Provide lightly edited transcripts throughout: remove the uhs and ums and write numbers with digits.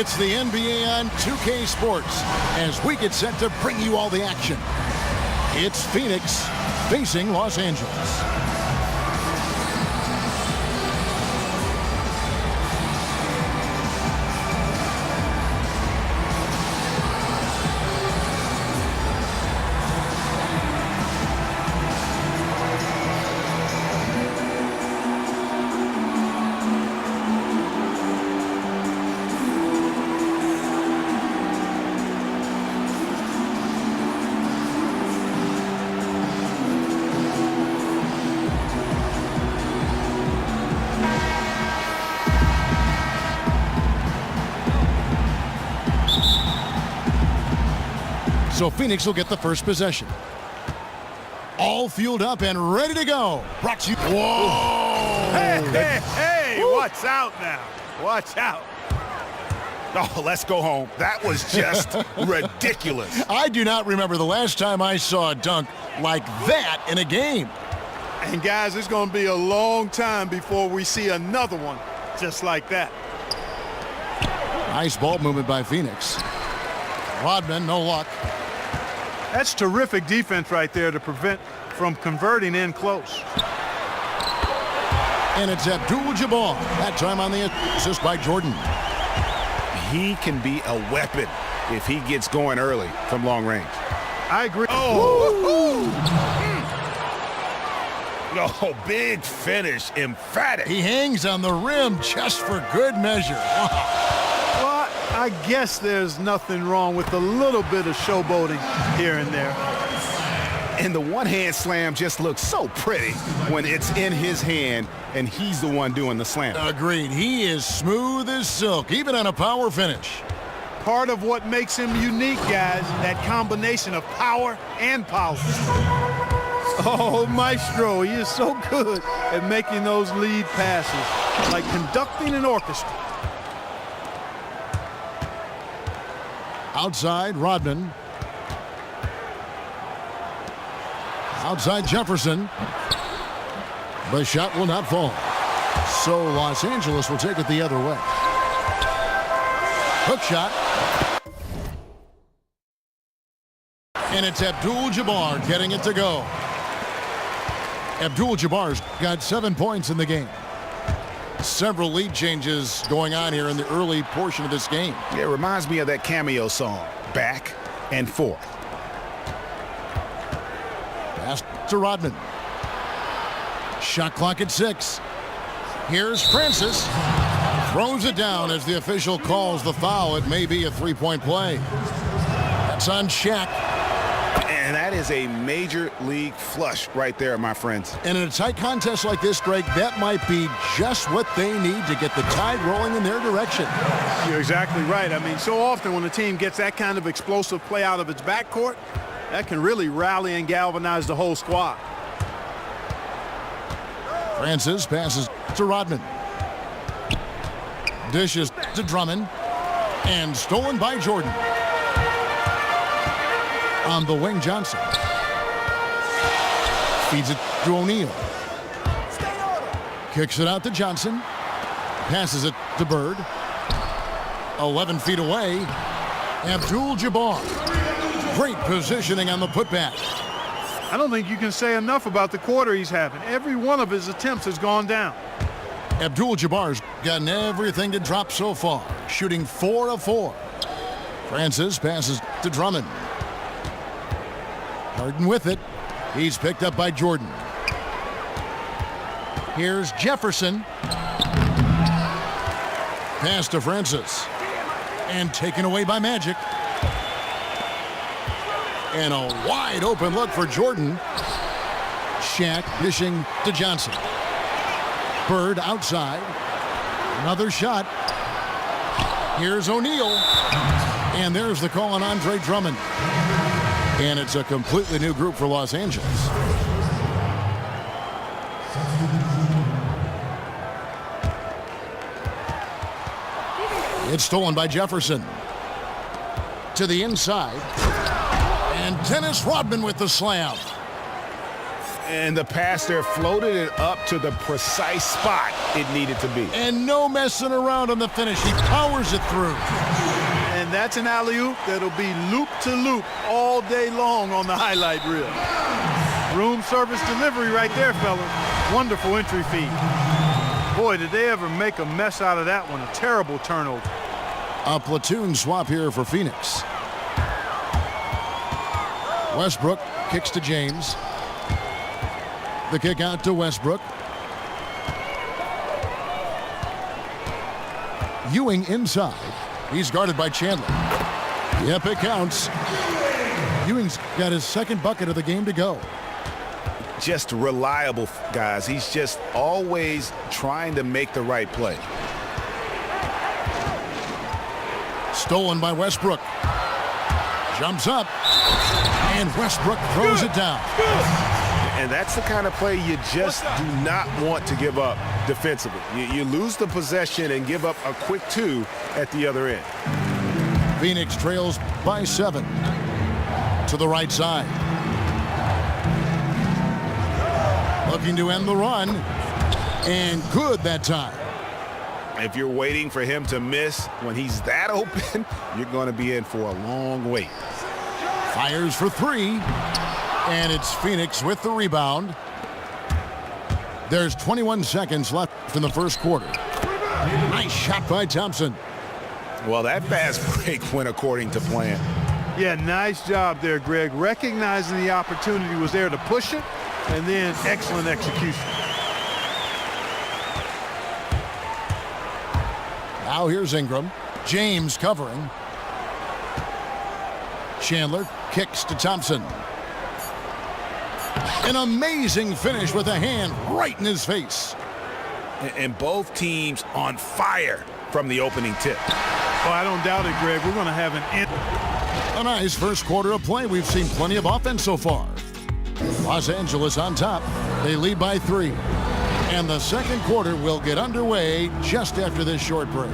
It's the NBA on 2K Sports as we get set to bring you all the action. It's Phoenix facing Los Angeles. So Phoenix will get the first possession. All fueled up and ready to go. Brought to you. Whoa! Hey, watch out now. Watch out. Oh, let's go home. That was just ridiculous. I do not remember the last time I saw a dunk like that in a game. And guys, it's going to be a long time before we see another one just like that. Nice ball movement by Phoenix. Rodman, no luck. That's terrific defense right there to prevent from converting in close. And it's Abdul-Jabbar. That time on the assist by Jordan. He can be a weapon if he gets going early from long range. I agree. Oh, big finish, emphatic. He hangs on the rim just for good measure. Well, I guess there's nothing wrong with a little bit of showboating here and there. And the one-hand slam just looks so pretty when it's in his hand and he's the one doing the slam. Agreed. He is smooth as silk, even on a power finish. Part of what makes him unique, guys, that combination of power and power. Oh, Maestro, he is so good at making those lead passes, like conducting an orchestra. Outside, Rodman. Outside, Jefferson. The shot will not fall. So Los Angeles will take it the other way. Hook shot. And it's Abdul-Jabbar getting it to go. Abdul-Jabbar's got 7 points in the game. Several lead changes going on here in the early portion of this game. It reminds me of that cameo song, Back and Forth. Pass to Rodman. Shot clock at 6. Here's Francis. Throws it down as the official calls the foul. It may be a three-point play. That's on Shaq. And that is a major league flush right there, my friends. And in a tight contest like this, Greg, that might be just what they need to get the tide rolling in their direction. You're exactly right. I mean, so often when a team gets that kind of explosive play out of its backcourt, that can really rally and galvanize the whole squad. Francis passes to Rodman. Dishes to Drummond. And stolen by Jordan. On the wing, Johnson. Feeds it to O'Neal. Kicks it out to Johnson. Passes it to Bird. 11 feet away. Abdul-Jabbar. Great positioning on the putback. I don't think you can say enough about the quarter he's having. Every one of his attempts has gone down. Abdul-Jabbar's gotten everything to drop so far, shooting 4 of 4. Francis passes to Drummond. Harden with it. He's picked up by Jordan. Here's Jefferson. Pass to Francis. And taken away by Magic. And a wide open look for Jordan. Shaq dishing to Johnson. Bird outside. Another shot. Here's O'Neal. And there's the call on Andre Drummond. And it's a completely new group for Los Angeles. It's stolen by Jefferson. To the inside. And Dennis Rodman with the slam. And the pass there floated it up to the precise spot it needed to be. And no messing around on the finish. He powers it through. And that's an alley-oop that'll be loop to loop all day long on the highlight reel. Room service delivery right there, fellas. Wonderful entry feed. Boy, did they ever make a mess out of that one. A terrible turnover. A platoon swap here for Phoenix. Westbrook kicks to James. The kick out to Westbrook. Ewing inside. He's guarded by Chandler. Yep, it counts. Ewing's got his second bucket of the game to go. Just reliable, guys. He's just always trying to make the right play. Stolen by Westbrook. Jumps up. And Westbrook throws it down. And that's the kind of play you just do not want to give up defensively. You lose the possession and give up a quick two at the other end. Phoenix trails by 7. To the right side. Looking to end the run. And good that time. If you're waiting for him to miss when he's that open, you're going to be in for a long wait. Fires for 3. And it's Phoenix with the rebound. There's 21 seconds left in the first quarter. Nice shot by Thompson. Well, that fast break went according to plan. Yeah, nice job there, Greg. Recognizing the opportunity was there to push it, and then excellent execution. Now here's Ingram. James covering. Chandler kicks to Thompson. An amazing finish with a hand right in his face. And both teams on fire from the opening tip. Oh, I don't doubt it, Greg. We're going to have a nice first quarter of play. We've seen plenty of offense so far. Los Angeles on top. They lead by 3. And the second quarter will get underway just after this short break.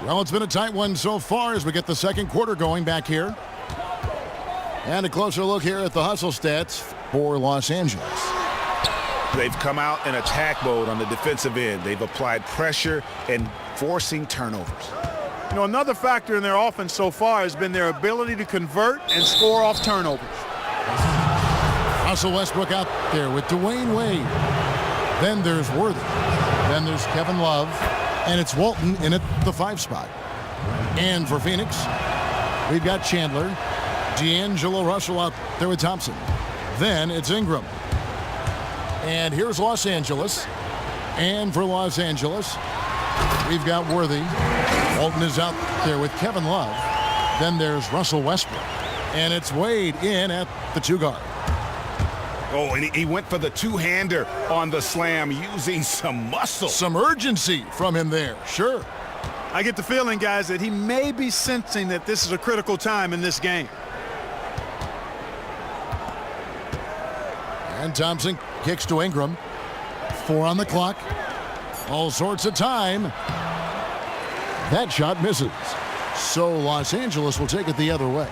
Well, it's been a tight one so far as we get the second quarter going back here. And a closer look here at the hustle stats for Los Angeles. They've come out in attack mode on the defensive end. They've applied pressure and forcing turnovers. You know, another factor in their offense so far has been their ability to convert and score off turnovers. Russell Westbrook out there with Dwayne Wade. Then there's Worthy. Then there's Kevin Love. And it's Walton in at the 5 spot. And for Phoenix, we've got Chandler. D'Angelo Russell out there with Thompson. Then it's Ingram. And here's Los Angeles. And for Los Angeles, we've got Worthy. Walton is out there with Kevin Love. Then there's Russell Westbrook. And it's Wade in at the 2 guard. Oh, and he went for the two-hander on the slam using some muscle. Some urgency from him there, sure. I get the feeling, guys, that he may be sensing that this is a critical time in this game. And Thompson kicks to Ingram. 4 on the clock. All sorts of time. That shot misses. So Los Angeles will take it the other way.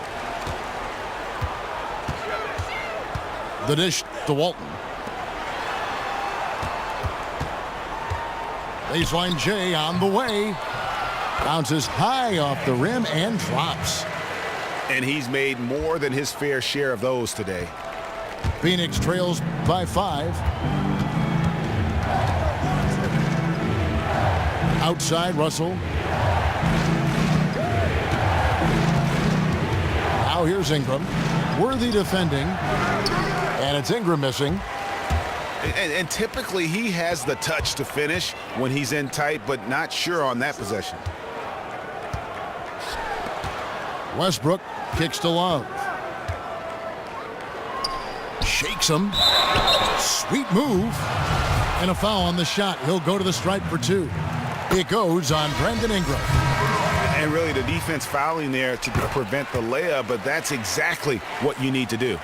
The dish to Walton. Baseline J on the way. Bounces high off the rim and drops. And he's made more than his fair share of those today. Phoenix trails by 5. Outside Russell. Now here's Ingram. Worthy defending. And it's Ingram missing. And typically he has the touch to finish when he's in tight, but not sure on that possession. Westbrook kicks to Love. Shakes him. Sweet move. And a foul on the shot. He'll go to the stripe for 2. It goes on Brandon Ingram. And really the defense fouling there to prevent the layup, but that's exactly what you need to do.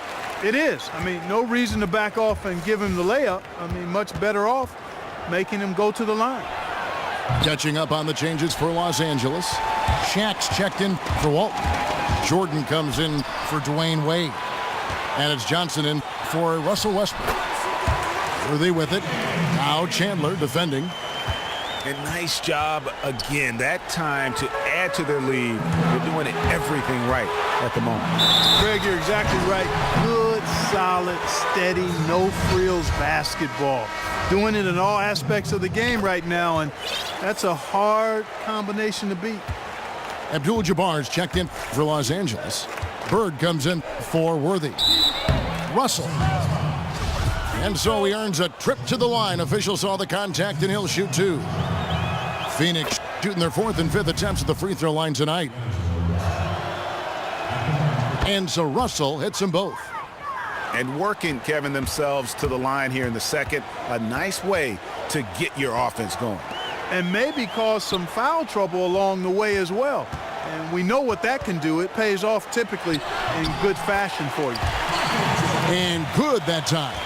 It is. I mean, no reason to back off and give him the layup. I mean, much better off making him go to the line. Catching up on the changes for Los Angeles. Shaq's checked in for Walton. Jordan comes in for Dwayne Wade. And it's Johnson in for Russell Westbrook. Worthy with it. Now Chandler defending. And nice job again that time to add to their lead. They're doing everything right at the moment. Greg, you're exactly right. Good, solid, steady, no frills basketball. Doing it in all aspects of the game right now, and that's a hard combination to beat. Abdul-Jabbar's checked in for Los Angeles. Bird comes in for Worthy. Russell. And so he earns a trip to the line. Officials saw the contact, and he'll shoot two. Phoenix shooting their fourth and fifth attempts at the free throw line tonight. And so Russell hits them both. And working, Kevin, themselves to the line here in the second. A nice way to get your offense going. And maybe cause some foul trouble along the way as well. And we know what that can do. It pays off typically in good fashion for you. And good that time.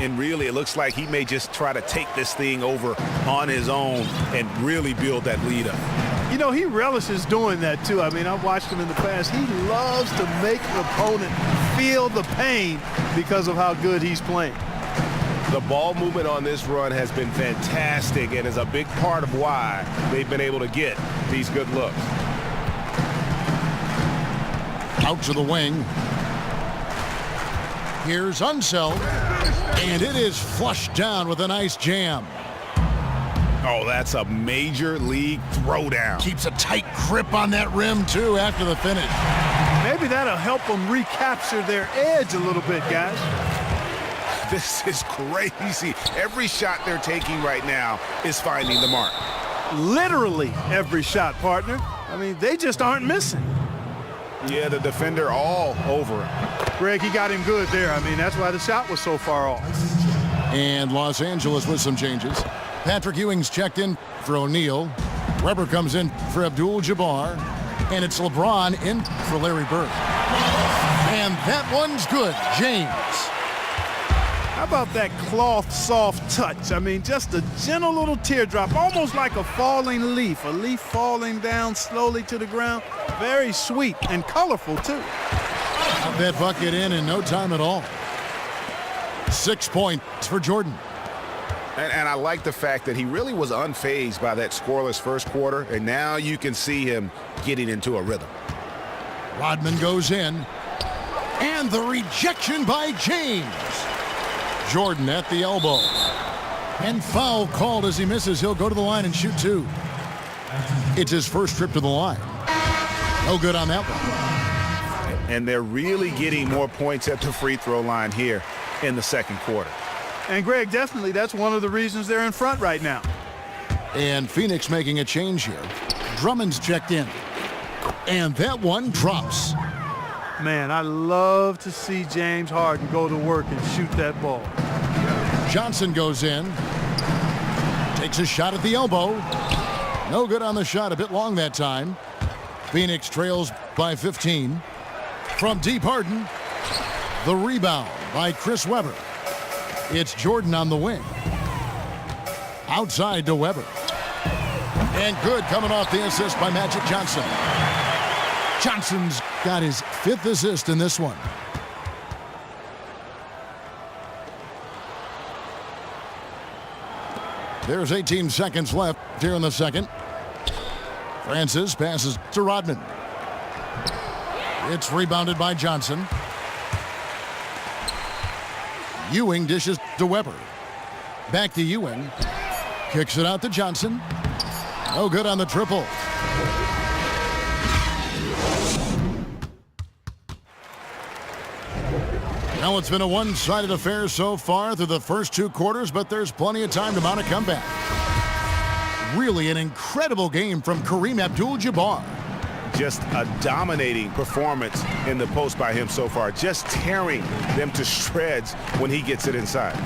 And really, it looks like he may just try to take this thing over on his own and really build that lead up. You know, he relishes doing that, too. I mean, I've watched him in the past. He loves to make an opponent feel the pain because of how good he's playing. The ball movement on this run has been fantastic and is a big part of why they've been able to get these good looks. Out to the wing. Here's Unseld, and it is flushed down with a nice jam. Oh, that's a major league throwdown. Keeps a tight grip on that rim, too, after the finish. Maybe that'll help them recapture their edge a little bit, guys. This is crazy. Every shot they're taking right now is finding the mark. Literally every shot, partner. I mean, they just aren't missing. Yeah, the defender all over him. Greg, he got him good there. I mean, that's why the shot was so far off. And Los Angeles with some changes. Patrick Ewing's checked in for O'Neal. Weber comes in for Abdul-Jabbar. And it's LeBron in for Larry Bird. And that one's good. James. How about that cloth soft touch? I mean, just a gentle little teardrop, almost like a falling leaf. A leaf falling down slowly to the ground. Very sweet and colorful, too. Got that bucket in no time at all. 6 points for Jordan. And I like the fact that he really was unfazed by that scoreless first quarter, and now you can see him getting into a rhythm. Rodman goes in, and the rejection by James. Jordan at the elbow. And foul called as he misses. He'll go to the line and shoot two. It's his first trip to the line. No good on that one. And they're really getting more points at the free throw line here in the second quarter. And, Greg, definitely that's one of the reasons they're in front right now. And Phoenix making a change here. Drummond's checked in. And that one drops. Man, I love to see James Harden go to work and shoot that ball. Johnson goes in. Takes a shot at the elbow. No good on the shot. A bit long that time. Phoenix trails by 15. From deep, Harden. The rebound by Chris Webber. It's Jordan on the wing. Outside to Webber. And good coming off the assist by Magic Johnson. Johnson's got his 5th assist in this one. There's 18 seconds left here in the second. Francis passes to Rodman. It's rebounded by Johnson. Ewing dishes to Webber. Back to Ewing. Kicks it out to Johnson. No good on the triple. Now it's been a one-sided affair so far through the first 2 quarters, but there's plenty of time to mount a comeback. Really an incredible game from Kareem Abdul-Jabbar. Just a dominating performance in the post by him so far. Just tearing them to shreds when he gets it inside.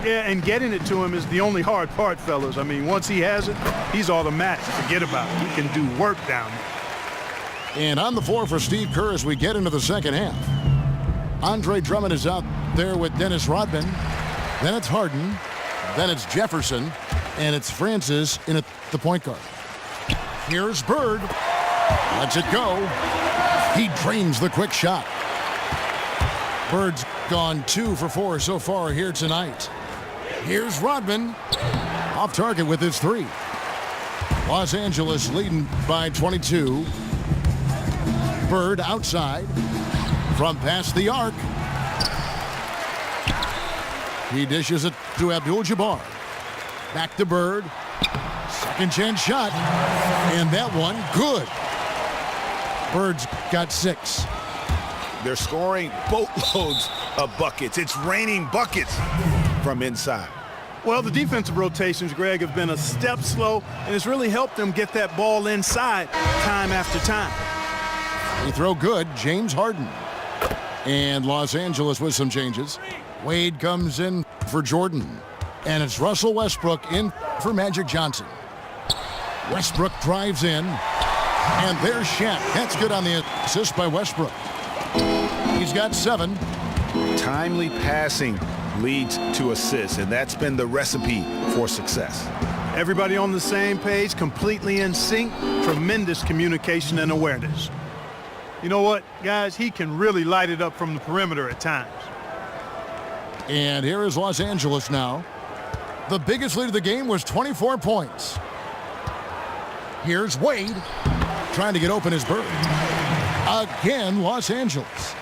Yeah, and getting it to him is the only hard part, fellas. I mean, once he has it, he's automatic. Forget about it. He can do work down there. And on the floor for Steve Kerr as we get into the second half. Andre Drummond is out there with Dennis Rodman. Then it's Harden. Then it's Jefferson. And it's Francis in at the point guard. Here's Bird. Lets it go. He drains the quick shot. Bird's gone 2 for 4 so far here tonight. Here's Rodman. Off target with his 3. Los Angeles leading by 22. Bird outside from past the arc. He dishes it to Abdul-Jabbar. Back to Bird. Second chance shot. And that one good. Bird's got 6. They're scoring boatloads of buckets. It's raining buckets from inside. Well, the defensive rotations, Greg, have been a step slow, and it's really helped them get that ball inside time after time. Free throw good, James Harden. And Los Angeles with some changes. Wade comes in for Jordan. And it's Russell Westbrook in for Magic Johnson. Westbrook drives in. And there's Shaq. That's good on the assist by Westbrook. He's got 7. Timely passing leads to assists, and that's been the recipe for success. Everybody on the same page, completely in sync, tremendous communication and awareness. You know what, guys? He can really light it up from the perimeter at times. And here is Los Angeles now. The biggest lead of the game was 24 points. Here's Wade trying to get open as Bird. Again, Los Angeles.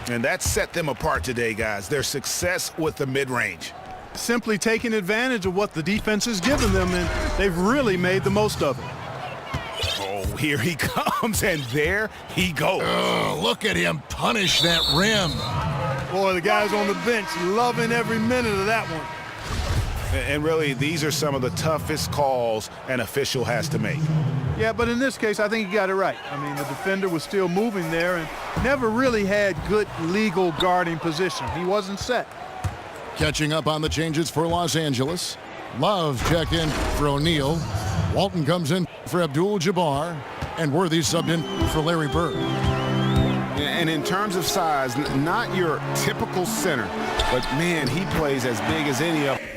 And that set them apart today, guys. Their success with the mid-range. Simply taking advantage of what the defense has given them, and they've really made the most of it. Oh, here he comes, and there he goes. Oh, look at him punish that rim. Boy, the guys on the bench loving every minute of that one. And really, these are some of the toughest calls an official has to make. Yeah, but in this case, I think he got it right. I mean, the defender was still moving there and never really had good legal guarding position. He wasn't set. Catching up on the changes for Los Angeles. Love check in for O'Neal. Walton comes in for Abdul-Jabbar. And Worthy subbed in for Larry Bird. And in terms of size, not your typical center, but man, he plays as big as any of them.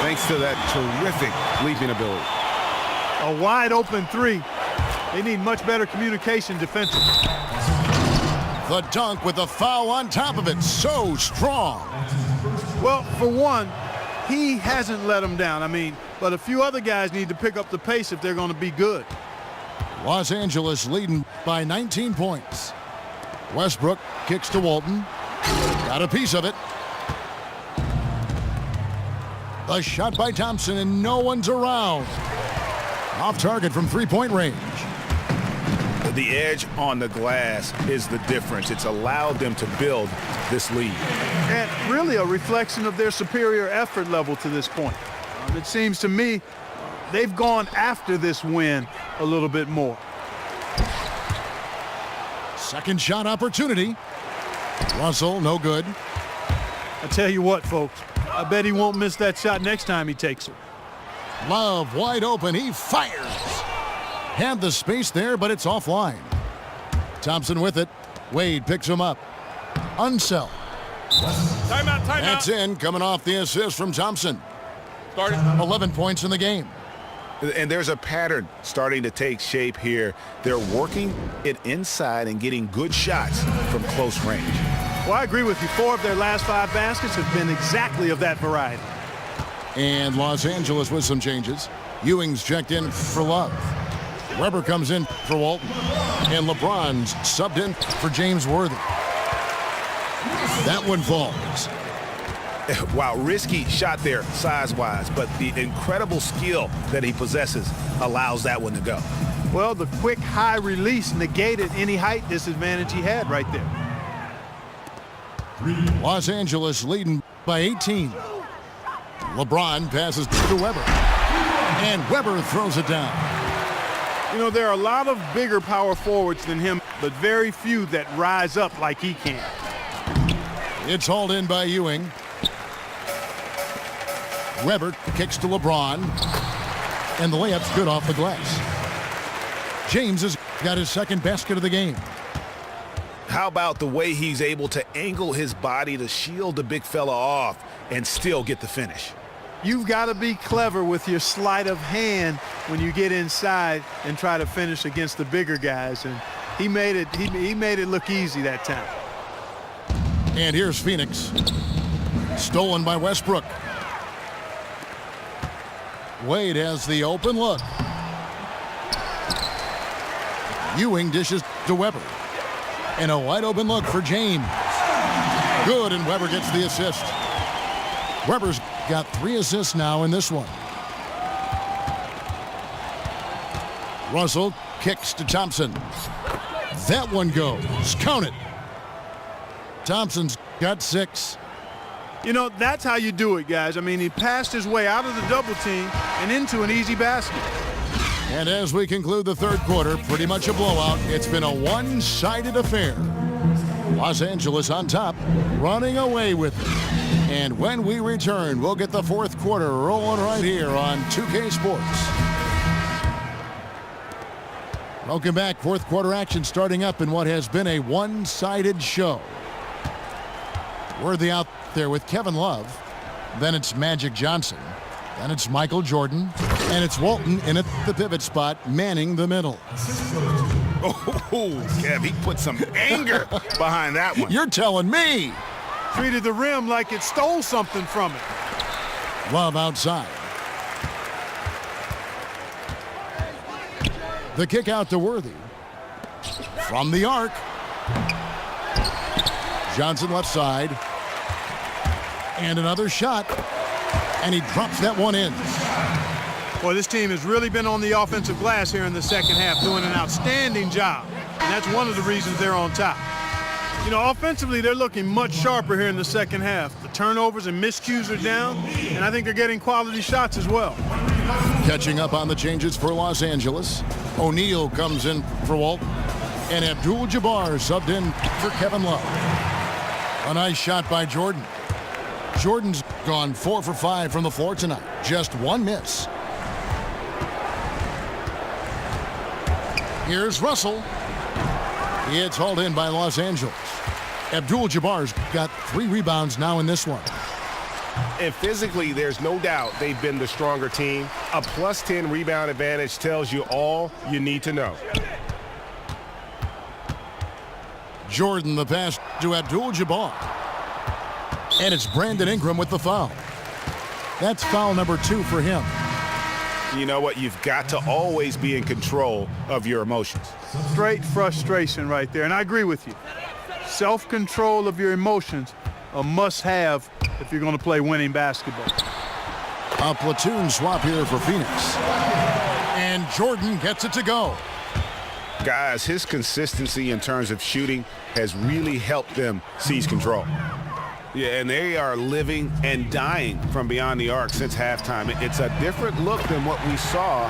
Thanks to that terrific leaping ability. A wide open 3. They need much better communication defensively. The dunk with the foul on top of it. So strong. Well, for one, he hasn't let them down. I mean, but a few other guys need to pick up the pace if they're going to be good. Los Angeles leading by 19 points. Westbrook kicks to Walton. Got a piece of it. A shot by Thompson, and no one's around. Off target from three-point range. The edge on the glass is the difference. It's allowed them to build this lead. And really a reflection of their superior effort level to this point. It seems to me they've gone after this win a little bit more. Second shot opportunity. Russell, no good. I tell you what, folks, I bet he won't miss that shot next time he takes it. Love wide open. He fires. Had the space there, but it's offline. Thompson with it. Wade picks him up. Unsell. Timeout. That's in, coming off the assist from Thompson. Started. 11 points in the game. And there's a pattern starting to take shape here. They're working it inside and getting good shots from close range. Well, I agree with you. 4 of their last 5 baskets have been exactly of that variety. And Los Angeles with some changes. Ewing's checked in for Love. Weber comes in for Walton. And LeBron's subbed in for James Worthy. That one falls. Wow, risky shot there size-wise, but the incredible skill that he possesses allows that one to go. Well, the quick high release negated any height disadvantage he had right there. Los Angeles leading by 18. LeBron passes to Weber. And Weber throws it down. You know, there are a lot of bigger power forwards than him, but very few that rise up like he can. It's hauled in by Ewing. Weber kicks to LeBron. And the layup's good off the glass. James has got his second basket of the game. How about the way he's able to angle his body to shield the big fella off and still get the finish? You've got to be clever with your sleight of hand when you get inside and try to finish against the bigger guys. And he made it look easy that time. And here's Phoenix. Stolen by Westbrook. Wade has the open look. Ewing dishes to Weber. And a wide open look for James. Good, and Weber gets the assist. Weber's got 3 assists now in this one. Russell kicks to Thompson. That one goes. Count it. Thompson's got 6. You know, that's how you do it, guys. I mean, he passed his way out of the double team and into an easy basket. And as we conclude the third quarter, pretty much a blowout. It's been a one-sided affair. Los Angeles on top, running away with it. And when we return, we'll get the fourth quarter rolling right here on 2K Sports. Welcome back. Fourth quarter action starting up in what has been a one-sided show. Worthy out there with Kevin Love. Then it's Magic Johnson. Then it's Michael Jordan. And it's Walton in at the pivot spot, manning the middle. Oh, Kev, he put some anger behind that one. You're telling me. Treated the rim like it stole something from it. Love outside. The kick out to Worthy. From the arc. Johnson left side. And another shot. And he drops that one in. Boy, this team has really been on the offensive glass here in the second half, doing an outstanding job. And that's one of the reasons they're on top. You know, offensively, they're looking much sharper here in the second half. The turnovers and miscues are down, and I think they're getting quality shots as well. Catching up on the changes for Los Angeles. O'Neal comes in for Walt. And Abdul-Jabbar subbed in for Kevin Love. A nice shot by Jordan. Jordan's gone 4 for 5 from the floor tonight. Just one miss. Here's Russell. It's hauled in by Los Angeles. Abdul-Jabbar's got 3 rebounds now in this one. And physically, there's no doubt they've been the stronger team. A plus 10 rebound advantage tells you all you need to know. Jordan the pass to Abdul-Jabbar. And it's Brandon Ingram with the foul. That's foul number 2 for him. You know what? You've got to always be in control of your emotions. Straight frustration right there, and I agree with you. Self-control of your emotions, a must-have if you're going to play winning basketball. A platoon swap here for Phoenix. And Jordan gets it to go. Guys, his consistency in terms of shooting has really helped them seize control. Yeah, and they are living and dying from beyond the arc since halftime. It's a different look than what we saw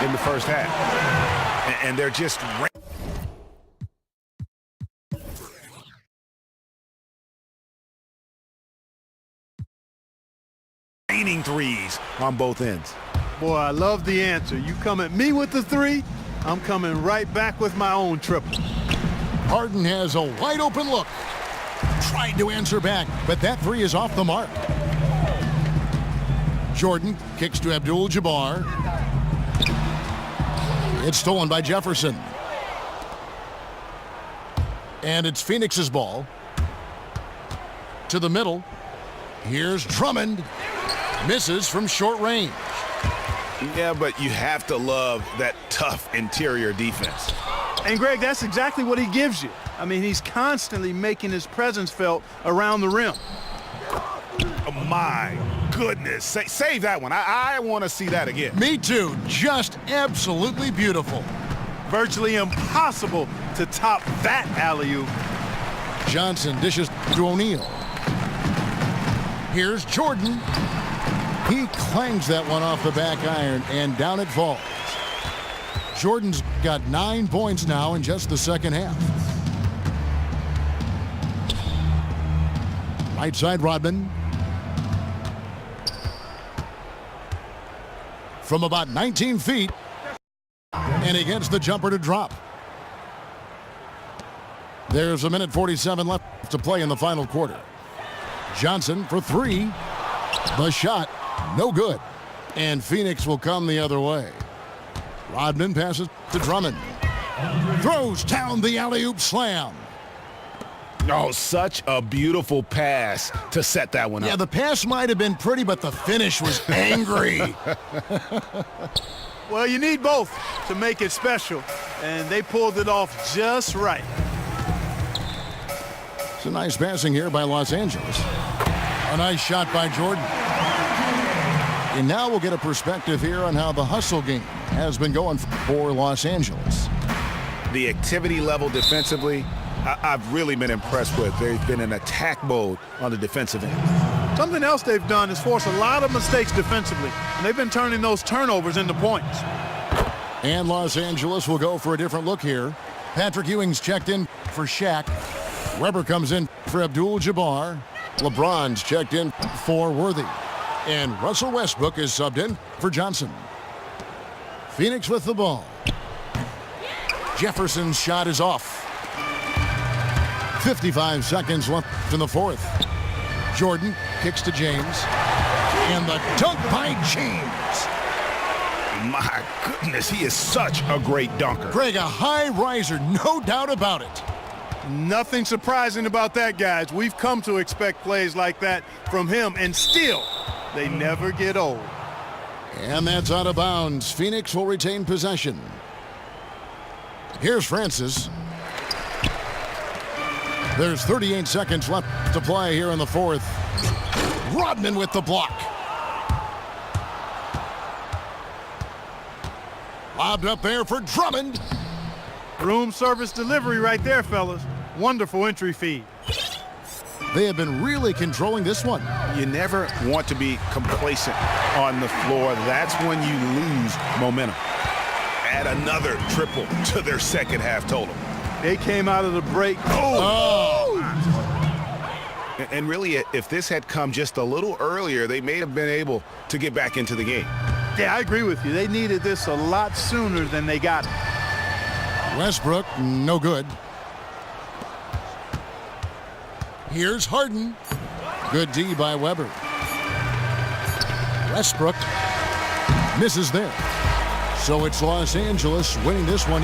in the first half. And they're just raining threes on both ends. Boy, I love the answer. You come at me with the 3, I'm coming right back with my own triple. Harden has a wide open look. Tried to answer back, but that 3 is off the mark. Jordan kicks to Abdul-Jabbar. It's stolen by Jefferson. And it's Phoenix's ball. To the middle. Here's Drummond. Misses from short range. Yeah, but you have to love that tough interior defense. And, Greg, that's exactly what he gives you. I mean, he's constantly making his presence felt around the rim. Oh, my goodness. Save that one. I want to see that again. Me too. Just absolutely beautiful. Virtually impossible to top that alley-oop. Johnson dishes to O'Neal. Here's Jordan. He clangs that one off the back iron, and down it falls. Jordan's got 9 points now in just the second half. Right side, Rodman. From about 19 feet. And he gets the jumper to drop. There's 1:47 left to play in the final quarter. Johnson for 3. The shot No good. And Phoenix will come the other way. Rodman passes to Drummond. Throws down the alley-oop slam. Oh, such a beautiful pass to set that one up. Yeah, the pass might have been pretty, but the finish was angry. Well, you need both to make it special, and they pulled it off just right. It's a nice passing here by Los Angeles. A nice shot by Jordan. And now we'll get a perspective here on how the hustle game has been going for Los Angeles. The activity level defensively, I've really been impressed with. They've been in attack mode on the defensive end. Something else they've done is force a lot of mistakes defensively, and they've been turning those turnovers into points. And Los Angeles will go for a different look here. Patrick Ewing's checked in for Shaq. Weber comes in for Abdul-Jabbar. LeBron's checked in for Worthy. And Russell Westbrook is subbed in for Johnson. Phoenix with the ball. Jefferson's shot is off. 55 seconds left in the fourth. Jordan kicks to James. And the dunk by James. My goodness, he is such a great dunker. Greg, a high riser, no doubt about it. Nothing surprising about that, guys. We've come to expect plays like that from him, and still, they never get old. And that's out of bounds. Phoenix will retain possession. Here's Francis. There's 38 seconds left to play here in the fourth. Rodman with the block. Lobbed up there for Drummond. Room service delivery right there, fellas. Wonderful entry feed. They have been really controlling this one. You never want to be complacent on the floor. That's when you lose momentum. Add another triple to their second half total. They came out of the break. And really, if this had come just a little earlier, they may have been able to get back into the game. Yeah, I agree with you. They needed this a lot sooner than they got it. Westbrook, no good. Here's Harden. Good D by Weber. Westbrook misses there. So it's Los Angeles winning this one.